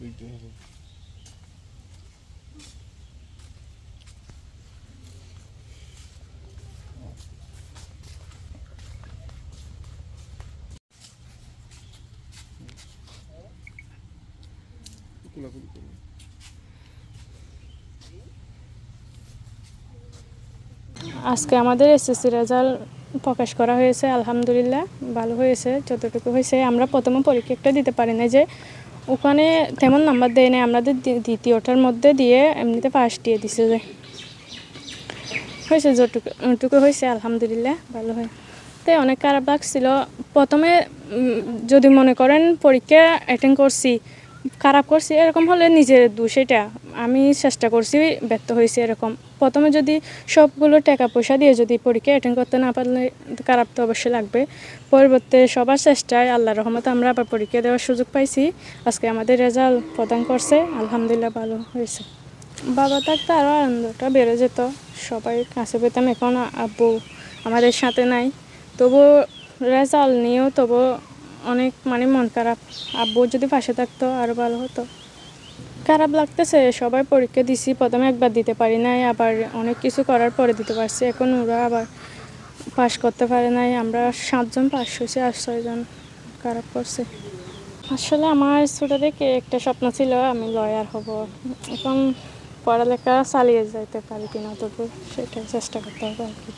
আজকে আমাদের SSC result প্রকাশ করা হয়েছে। আলহামদুলিল্লাহ ভালো হয়েছে, যতটুকু হয়েছে। আমরা প্রথমে পরীক্ষা একটা দিতে পারি না, যে ওখানে তেমন নাম্বার দেয় না, আমাদের দ্বিতীয়টার মধ্যে দিয়ে এমনিতে পাস দিয়ে দিছে, যে হয়েছে যতটুকু হয়েছে। আলহামদুলিল্লাহ ভালো হয়। তাই অনেক খারাপ লাগছিল প্রথমে। যদি মনে করেন পরীক্ষা অ্যাটেন্ড করছি, খারাপ করছি, এরকম হলে নিজের দোষ। এটা আমি চেষ্টা করছি, ব্যর্থ হয়েছি এরকম। প্রথমে যদি সবগুলো টাকা পয়সা দিয়ে যদি পরীক্ষা অ্যাটেন্ড করতে না পারলে খারাপ তো অবশ্যই লাগবে। পরবর্তী সবার চেষ্টায় আল্লাহর রহমতে আমরা আবার পরীক্ষা দেওয়ার সুযোগ পাইছি। আজকে আমাদের রেজাল্ট প্রদান করছে, আলহামদুলিল্লাহ ভালো হয়েছে। বাবা থাকতে আরও আনন্দটা বেড়ে যেত, সবাই কাছে পেতাম। এখন আব্বু আমাদের সাথে নাই, তবু রেজাল্ট নিয়েও তবু অনেক মন খারাপ। আব্বু যদি পাশে থাকতো আরও ভালো হতো। খারাপ লাগতেছে, সবাই পরীক্ষা দিছি, প্রথমে একবার দিতে পারি নাই, আবার অনেক কিছু করার পরে দিতে পারছি। এখন ওরা আবার পাশ করতে পারে নাই। আমরা 7 জন পাশ হয়েছি আর 6 জন খারাপ করছে। আসলে আমার ছোটো থেকে একটা স্বপ্ন ছিল আমি লয়ার হব। এখন পড়ালেখা চালিয়ে যাইতে পারি কিনা, তবু সেটাই চেষ্টা করতে হবে আর কি।